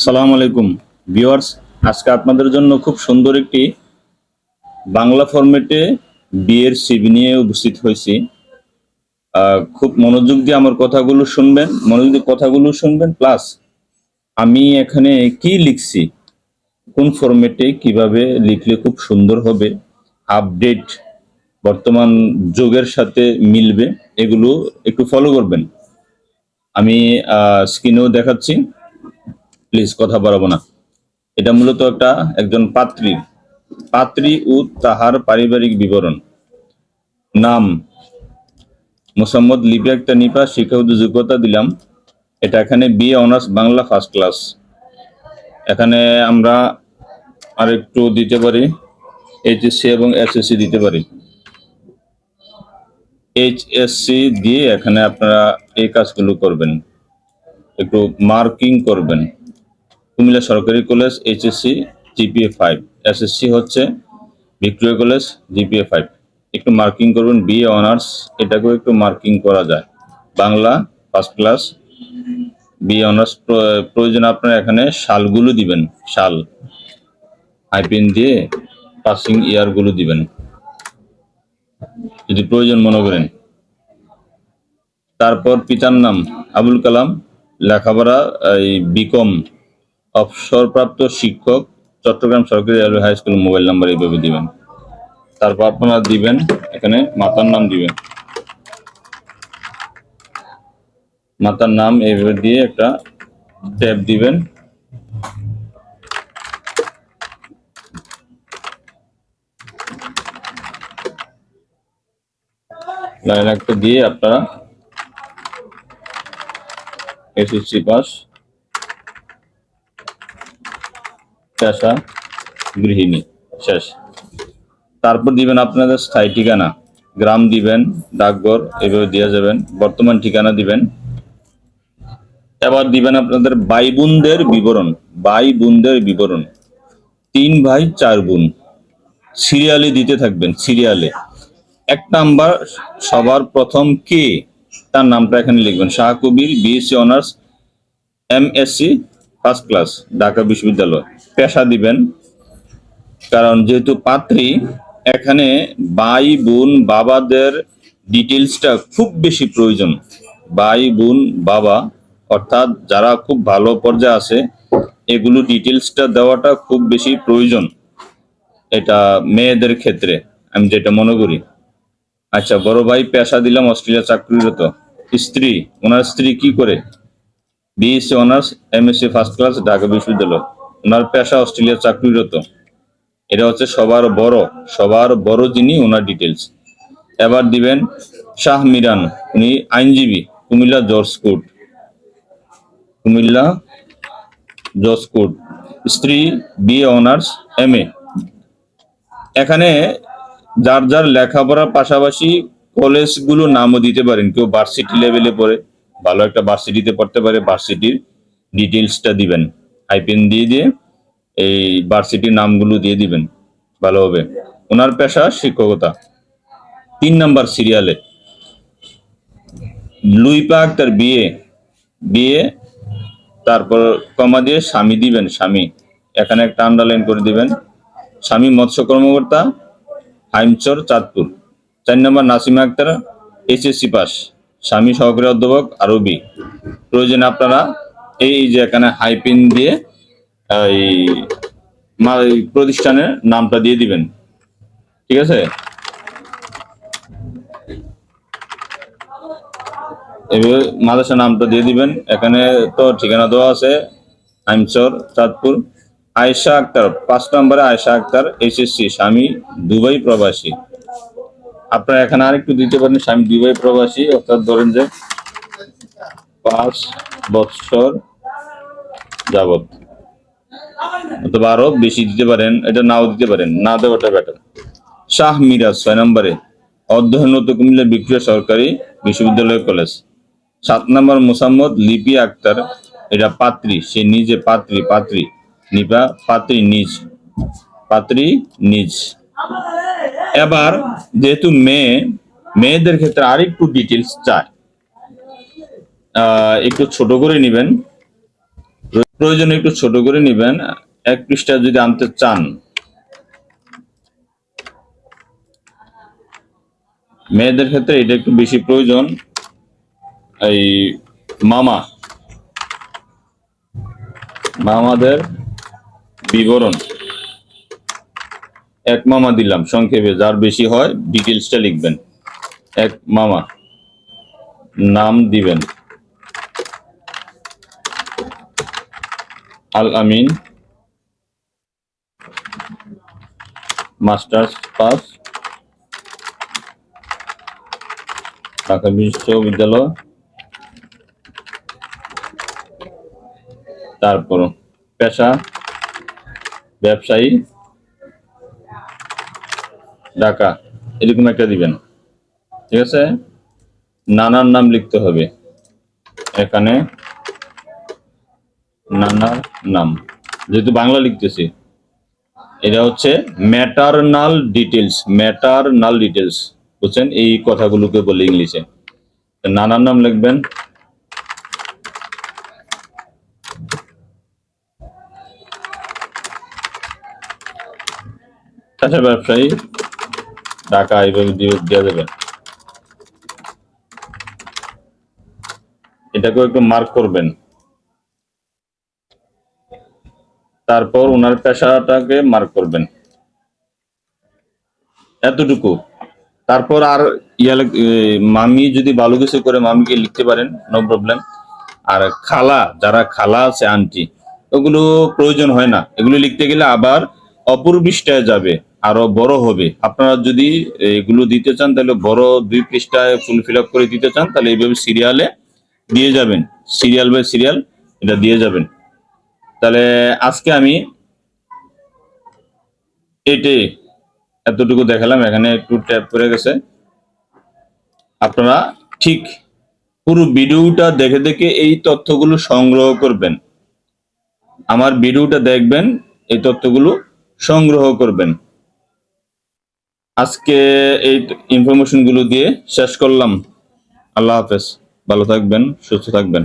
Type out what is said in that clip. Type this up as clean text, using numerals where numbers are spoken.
আসসালামু আলাইকুম ভিউয়ার্স, আজকে আপনাদের জন্য খুব সুন্দর একটি বাংলা ফরম্যাটে বিয়ের সিভি নিয়ে উপস্থিত হয়েছি। খুব মনোযোগ দিয়ে আমার কথাগুলো শুনবেন প্লাস আমি এখানে কি লিখছি, কোন ফরম্যাটে কিভাবে লিখলে খুব সুন্দর হবে, আপডেট বর্তমান যুগের সাথে মিলবে, এগুলো একটু ফলো করবেন। আমি স্ক্রিনেও দেখাচ্ছি, প্লিজ কথা বাড়াবো না। এটা মূলত একজন পাত্রী ও তাহার পারিবারিক বিবরণ। নাম মোসাম্মদ লিপি আক্তার নিপা, শিক্ষাগত যোগ্যতা দিলাম, এটা এখানে BA honours Bangla first class. এখানে আমরা আর একটু দিতে পারি, এইচএসসি এবং এসএসসি দিতে পারি। এইচএসসি দিয়ে এখানে আপনারা এই কাজগুলো করবেন, একটু মার্কিং করবেন। কুমিল্লা সরকারি কলেজ এইচএসসি জিপিএ 5, এসএসসি হচ্ছে ভিক্টোরিয়া কলেজ জিপিএ 5, একটু মার্কিং করবেন। বিএ অনার্স এটাকেও একটু মার্কিং করা যায়। Bangla first class BA honours প্রয়োজন আপনারা এখানে সালগুলো দিবেন, সাল হাইপেন দিয়ে পাসিং ইয়ারগুলো দিবেন যদি প্রয়োজন মনে করেন। তারপর পিতার নাম আবুল কালাম, লেখাপড়া এই বিকম, অবসরপ্রাপ্ত শিক্ষক, চট্টগ্রাম সরকারি railway high school, mobile number এইভাবে দিবেন। তারপর আপনারা দিবেন এখানে মাতার নাম দিবেন, মাতার নাম এইভাবে দিয়ে একটা ট্যাব দিবেন। লাইন একটা দিয়ে আপনারা এসএসসি পাস, পেশা গৃহিণী, শেষ। তারপর দিবেন আপনাদের স্থায়ী ঠিকানা, গ্রাম দিবেন, ডাকঘর এভাবে দিয়ে যাবেন, বর্তমান ঠিকানা দিবেন। এবার দিবেন আপনাদের ভাই বোনদের বিবরণ। 3 ভাই 4 বোন, সিরিয়ালে দিতে থাকবেন, সিরিয়ালে। 1 নাম্বার সবার প্রথম কে, তার নামটা এখানে লিখবেন। Shah Kabir, BSc honours, MSc first class, Dhaka বিশ্ববিদ্যালয়। পেশা দিবেন, কারণ যেহেতু পাত্রী, এখানে ভাই বোন বাবাদের ডিটেলসটা খুব বেশি প্রয়োজন। ভাই বোন বাবা অর্থাৎ যারা খুব ভালো পর্যায়ে আছে, এগুলো ডিটেলসটা দেওয়াটা খুব বেশি প্রয়োজন, এটা মেয়েদের ক্ষেত্রে আমি যেটা মনে করি। আচ্ছা, বড় ভাই পেশা দিলাম অস্ট্রেলিয়া চাকরিরত। স্ত্রী, ওনার স্ত্রী কি করে? BSc honours, MSc first class, Dhaka বিশ্ববিদ্যালয়, ওনার পেশা অস্ট্রেলিয়া চাকরিরত। এটা হচ্ছে সবার বড় যিনি, ওনার ডিটেলস। এবার দিবেন শাহ মিরান, উনি আইনজীবী, কুমিল্লা জজ কোর্ট। স্ত্রী বিএ অনার্স এমএ। এখানে যার যার লেখাপড়ার পাশাপাশি কলেজগুলো নামও দিতে পারেন। কেউ ভার্সিটি লেভেলে পড়ে, ভালো একটা ভার্সিটিতে পড়তে পারে, ভার্সিটির ডিটেলসটা দিবেন, হাইপেন দিয়ে এই ভার্সিটির নামগুলো দিয়ে দিবেন, ভালো হবে। ওনার পেশা শিক্ষকতা। 3 নাম্বার সিরিয়ালে লুইপা আক্তার, বিয়ে, তারপর কমা দিয়ে স্বামী দিবেন, স্বামী এখানে একটা আন্ডারলাইন করে দিবেন। স্বামী মৎস্য কর্মকর্তা, হাইমচর, চাঁদপুর। 4 নম্বর নাসিমা আক্তার, এইচএসসি পাস, স্বামী সহকারী অধ্যাপক, আরবি। প্রয়োজনে আপনারা এই যে এখানে হাইপেন দিয়ে এই প্রতিষ্ঠানের নামটা দিয়ে দিবেন, ঠিক আছে? এভাবে মাদ্রাসা নামটা দিয়ে দিবেন। এখানে তো ঠিকানা দেওয়া আছে, হাইমচর, চাঁদপুর। আয়েশা আক্তার, 5 নম্বরে আয়েশা আক্তার, এইচএসসি, স্বামী দুবাই প্রবাসী। আপনারা এখানে আরেকটু দিতে পারেন, স্বামী দুবাই প্রবাসী, অর্থাৎ ধরেন যে 5 বছর যাবত, অথবা আরো বেশি দিতে পারেন, এটা নাও দিতে পারেন, না দেওয়াটা বেটার। শাহ মিরাজ, 6 নম্বরে অধ্যয়নরত, কুমিল্লা ভিক্টোরিয়া সরকারি বিশ্ববিদ্যালয় কলেজ। 7 নম্বর মোসাম্মদ লিপি আক্তার, এটা পাত্রী, সে নিজে পাত্রী নিপা, পাত্রী নিজ। এবার যেহেতু মেয়েদের ক্ষেত্রে আরেকটু ডিটেলস চায়, একটু ছোট করে নেবেন। প্রয়োজনে একটু ছোট করে নেবেন। 1 পৃষ্ঠা যদি আনতে চান, মেয়েদের ক্ষেত্রে এটা একটু বেশি প্রয়োজন। এই মামা মামাদের বিবরণ 1 মামা দিলাম সংক্ষেপে, যার বেশি হয় ডিটেলসটা লিখবেন। 1 মামা, নাম দিবেন আল আমিন, মাস্টার্স পাস, ঢাকা বিশ্ববিদ্যালয়। তারপর পেশা ব্যবসায়ী, ঢাকা, এরকম একটা দিবেন। ঠিক আছে, নানার নাম লিখতে হবে এখানে, নানার নাম, যেহেতু বাংলা লিখতেছি। এটা হচ্ছে ম্যাটারনাল ডিটেলস, বুঝছেন? এই কথাগুলোকে বলে ইংলিশে। নানার নাম লিখবেন, পেশা ব্যবসায়ী, ঢাকা, এইভাবে দিয়ে দেবেন। এটাকেও একটু মার্ক করবেন। তারপর ওনার পেশাটাকে মার্ক করবেন, এতটুকু। তারপর আর মামি যদি ভালো কিছু করে মামিকে লিখতে পারেন, নো প্রবলেম। আর খালা, যারা খালা আছে, আন্টি, ওগুলো প্রয়োজন হয় না। এগুলো লিখতে গেলে আবার অপর পৃষ্ঠায় যাবে, আরো বড় হবে। আপনারা যদি এগুলো দিতে চান, তাহলে বড় 2 পৃষ্ঠায় ফুল ফিল আপ করে দিতে চান, তাহলে এইভাবে সিরিয়ালে দিয়ে যাবেন, সিরিয়াল বাই সিরিয়াল এটা দিয়ে যাবেন। তাহলে আজকে আমি এটাই এতটুকু দেখালাম। এখানে একটু ট্যাপ করে গেছে। আপনারা ঠিক পুরো ভিডিওটা দেখে দেখে এই তথ্যগুলো সংগ্রহ করবেন। আমার ভিডিওটা দেখবেন, এই তথ্যগুলো সংগ্রহ করবেন। আজকে এই ইনফরমেশন গুলো দিয়ে শেষ করলাম। আল্লাহ হাফেজ, ভালো থাকবেন, সুস্থ থাকবেন।